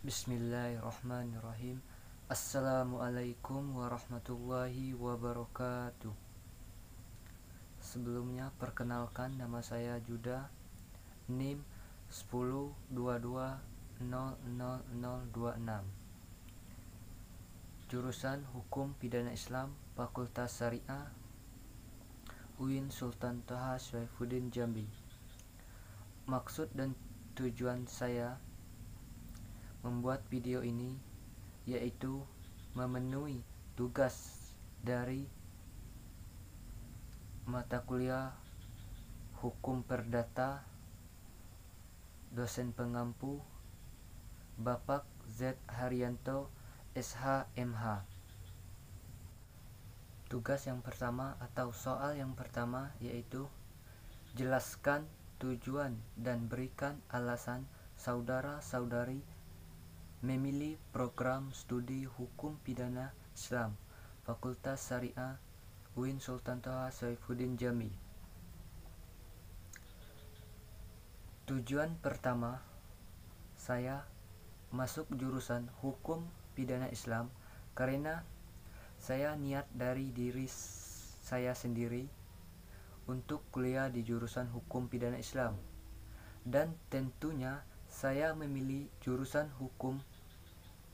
Bismillahirrahmanirrahim. Assalamualaikum warahmatullahi wabarakatuh. Sebelumnya perkenalkan, nama saya Juda, NIM 1022000026, jurusan Hukum Pidana Islam, Fakultas Syariah, UIN Sultan Toha Saifuddin Jambi. Maksud dan tujuan saya membuat video ini yaitu memenuhi tugas dari mata kuliah Hukum Perdata dosen pengampu Bapak Z. Haryanto SH.MH. Tugas yang pertama atau soal yang pertama yaitu jelaskan tujuan dan berikan alasan saudara-saudari memilih program studi Hukum Pidana Islam Fakultas Syariah UIN Sultan Toha Saifuddin Jambi. Tujuan pertama saya masuk jurusan Hukum Pidana Islam karena saya niat dari diri saya sendiri untuk kuliah di jurusan Hukum Pidana Islam, dan tentunya saya memilih jurusan Hukum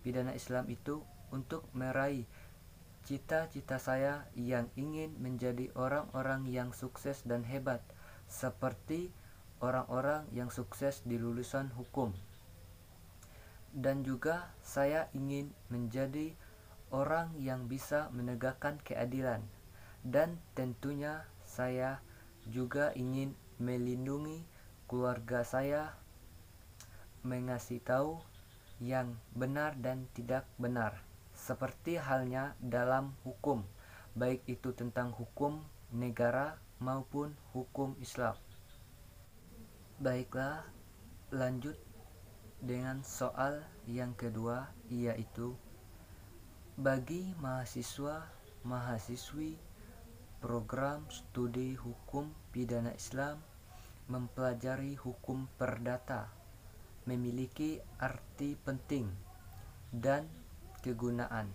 Pidana Islam itu untuk meraih cita-cita saya yang ingin menjadi orang-orang yang sukses dan hebat seperti orang-orang yang sukses di lulusan hukum. Dan juga saya ingin menjadi orang yang bisa menegakkan keadilan, dan tentunya saya juga ingin melindungi keluarga saya, mengasih tahu yang benar dan tidak benar, seperti halnya dalam hukum, baik itu tentang hukum negara maupun hukum Islam. Baiklah, lanjut dengan soal yang kedua, yaitu bagi mahasiswa-mahasiswi program studi Hukum Pidana Islam, mempelajari hukum perdata memiliki arti penting dan kegunaan.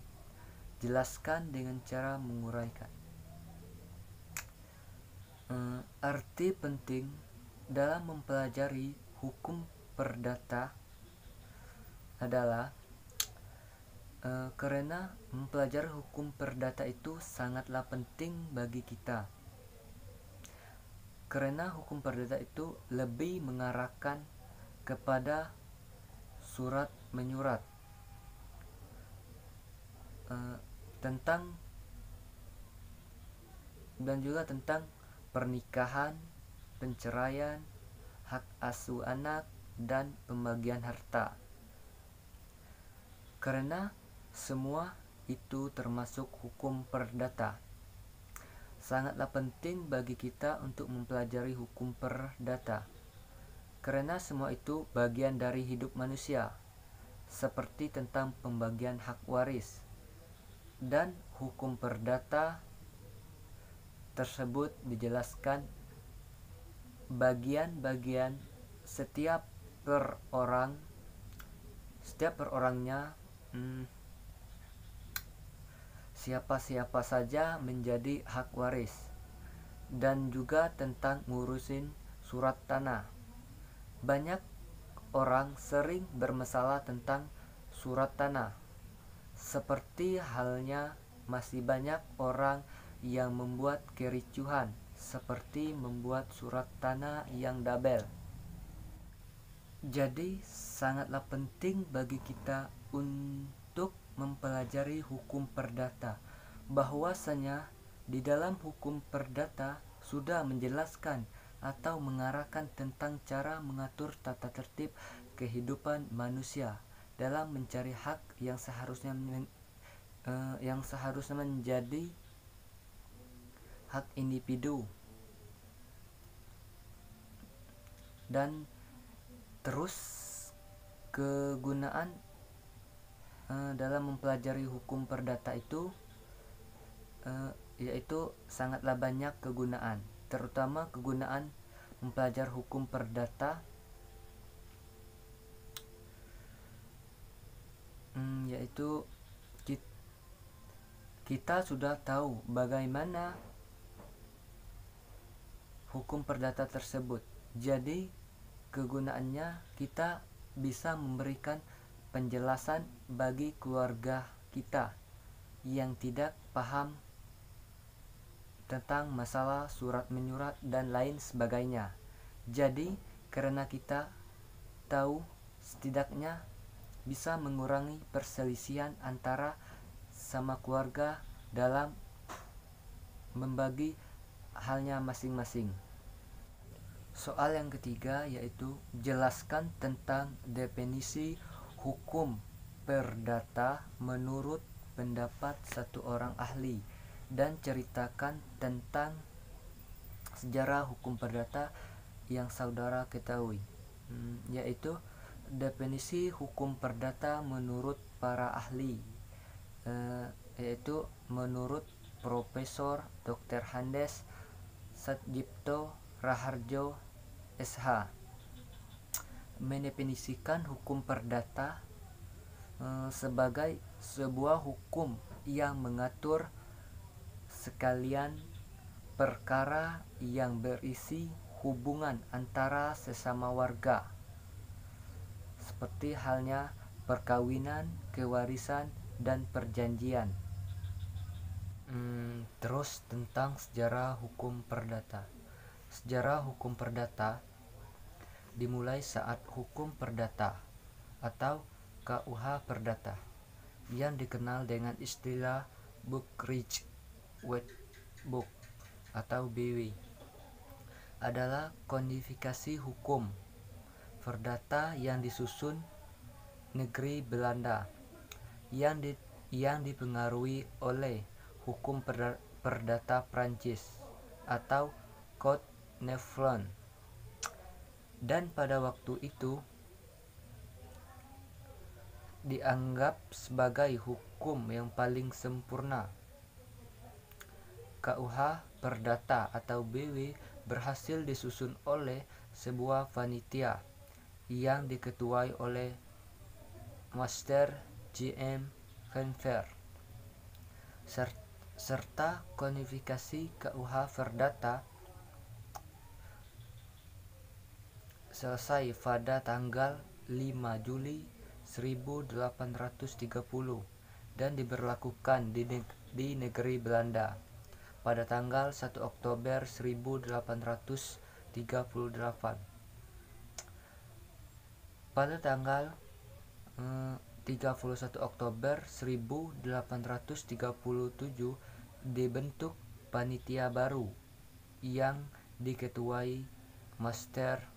Jelaskan dengan cara menguraikan. Arti penting dalam mempelajari hukum perdata adalah karena mempelajari hukum perdata itu sangatlah penting bagi kita. Karena hukum perdata itu lebih mengarahkan kepada surat menyurat, tentang dan juga tentang pernikahan, penceraian, hak asuh anak, dan pembagian harta. Karena semua itu termasuk hukum perdata, sangatlah penting bagi kita untuk mempelajari hukum perdata. Karena semua itu bagian dari hidup manusia, seperti tentang pembagian hak waris, dan hukum perdata tersebut dijelaskan bagian-bagian setiap perorangnya, siapa-siapa saja menjadi hak waris, dan juga tentang ngurusin surat tanah. Banyak orang sering bermasalah tentang surat tanah, seperti halnya masih banyak orang yang membuat kericuhan seperti membuat surat tanah yang double. Jadi sangatlah penting bagi kita untuk mempelajari hukum perdata, bahwasanya di dalam hukum perdata sudah menjelaskan atau mengarahkan tentang cara mengatur tata tertib kehidupan manusia dalam mencari hak yang seharusnya menjadi hak individu. Dan terus kegunaan dalam mempelajari hukum perdata itu yaitu sangatlah banyak kegunaan, terutama kegunaan mempelajari hukum perdata yaitu kita sudah tahu bagaimana hukum perdata tersebut. Jadi kegunaannya kita bisa memberikan penjelasan bagi keluarga kita yang tidak paham tentang masalah surat menyurat dan lain sebagainya. Jadi karena kita tahu, setidaknya bisa mengurangi perselisihan antara sama keluarga dalam membagi halnya masing-masing. Soal yang ketiga yaitu jelaskan tentang definisi hukum perdata menurut pendapat satu orang ahli dan ceritakan tentang sejarah hukum perdata yang saudara ketahui. Yaitu definisi hukum perdata menurut para ahli, yaitu menurut Profesor Dr. Handes Satjipto Raharjo SH, mendefinisikan hukum perdata sebagai sebuah hukum yang mengatur sekalian perkara yang berisi hubungan antara sesama warga, seperti halnya perkawinan, kewarisan, dan perjanjian. Terus tentang sejarah hukum perdata. Sejarah hukum perdata dimulai saat hukum perdata atau KUH perdata yang dikenal dengan istilah Buckrich White Book atau BW adalah kodifikasi hukum perdata yang disusun negeri Belanda yang dipengaruhi oleh hukum perdata Prancis atau Code Neufron, dan pada waktu itu dianggap sebagai hukum yang paling sempurna. KUH perdata atau BW berhasil disusun oleh sebuah panitia yang diketuai oleh Master J.M. Henfer, serta kodifikasi KUH perdata selesai pada tanggal 5 Juli 1830 dan diberlakukan di negeri Belanda pada tanggal 1 Oktober 1838. Pada tanggal 31 Oktober 1837 dibentuk panitia baru yang diketuai Master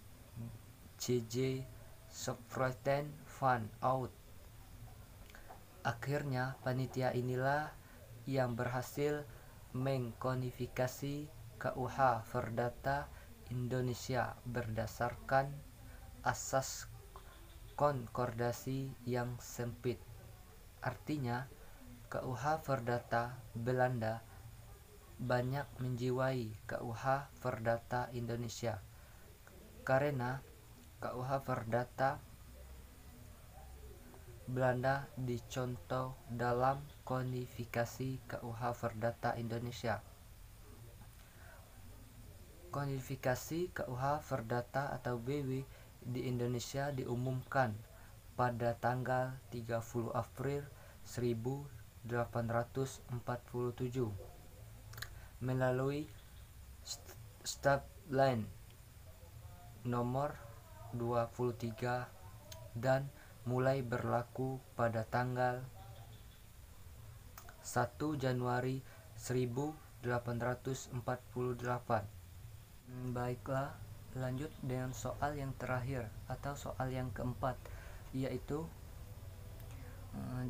J.J. Sopfroten van Oud. Akhirnya panitia inilah yang berhasil mengkodifikasi KUH Perdata Indonesia berdasarkan asas konkordasi yang sempit. Artinya KUH Perdata Belanda banyak menjiwai KUH Perdata Indonesia karena KUH Perdata Belanda dicontoh dalam kodifikasi KUH Perdata Indonesia. Kodifikasi KUH Perdata atau BW di Indonesia diumumkan pada tanggal 30 April 1847 melalui Stadtland nomor 23 dan mulai berlaku pada tanggal 1 Januari 1848. Baiklah, lanjut dengan soal yang terakhir atau soal yang keempat, yaitu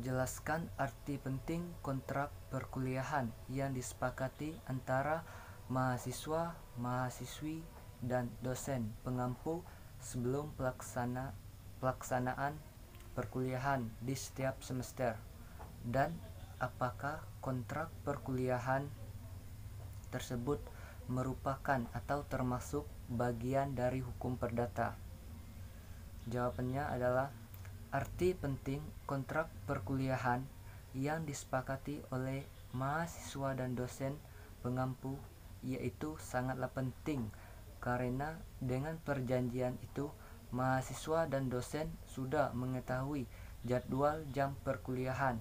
jelaskan arti penting kontrak perkuliahan yang disepakati antara mahasiswa, mahasiswi, dan dosen pengampu sebelum pelaksanaan perkuliahan di setiap semester, dan apakah kontrak perkuliahan tersebut merupakan atau termasuk bagian dari hukum perdata. Jawabannya adalah Arti penting kontrak perkuliahan yang disepakati oleh mahasiswa dan dosen pengampu yaitu sangatlah penting, karena dengan perjanjian itu mahasiswa dan dosen sudah mengetahui jadwal jam perkuliahan.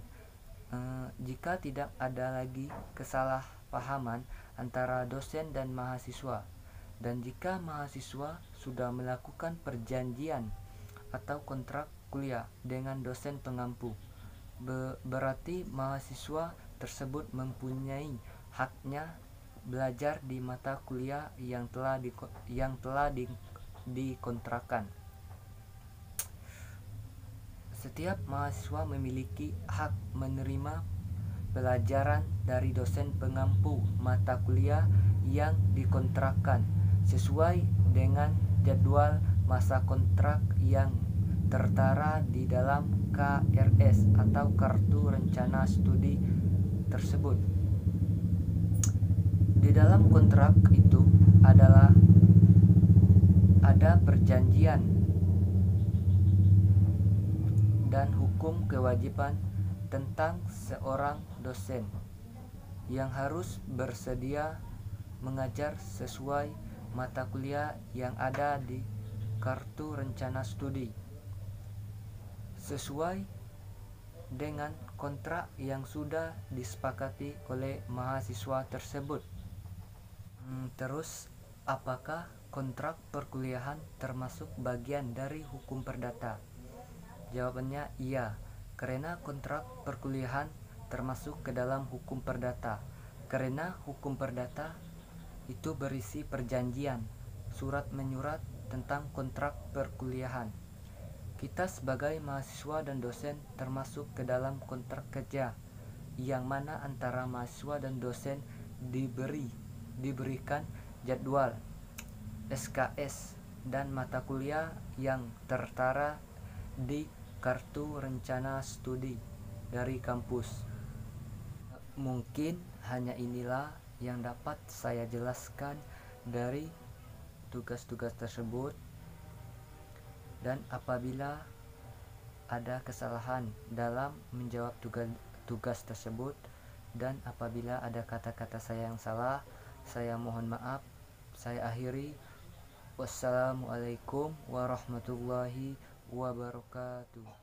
Jika tidak ada lagi kesalahpahaman antara dosen dan mahasiswa, dan jika mahasiswa sudah melakukan perjanjian atau kontrak kuliah dengan dosen pengampu, berarti mahasiswa tersebut mempunyai haknya belajar di mata kuliah yang telah dikontrakkan. Setiap mahasiswa memiliki hak menerima pelajaran dari dosen pengampu mata kuliah yang dikontrakkan sesuai dengan jadwal masa kontrak yang tertera di dalam KRS atau Kartu Rencana Studi tersebut. Di dalam kontrak itu ada perjanjian dan hukum kewajiban tentang seorang dosen yang harus bersedia mengajar sesuai mata kuliah yang ada di Kartu Rencana Studi, sesuai dengan kontrak yang sudah disepakati oleh mahasiswa tersebut. Terus, apakah kontrak perkuliahan termasuk bagian dari hukum perdata? Jawabannya iya, karena kontrak perkuliahan termasuk ke dalam hukum perdata. Karena hukum perdata itu berisi perjanjian, surat menyurat tentang kontrak perkuliahan. Kita sebagai mahasiswa dan dosen termasuk ke dalam kontrak kerja, yang mana antara mahasiswa dan dosen diberikan jadwal, SKS, dan mata kuliah yang tertera di Kartu Rencana Studi dari kampus. Mungkin hanya inilah yang dapat saya jelaskan dari tugas-tugas tersebut, dan apabila ada kesalahan dalam menjawab tugas tersebut, dan apabila ada kata-kata saya yang salah, saya mohon maaf. Saya akhiri. Wassalamualaikum warahmatullahi wabarakatuh.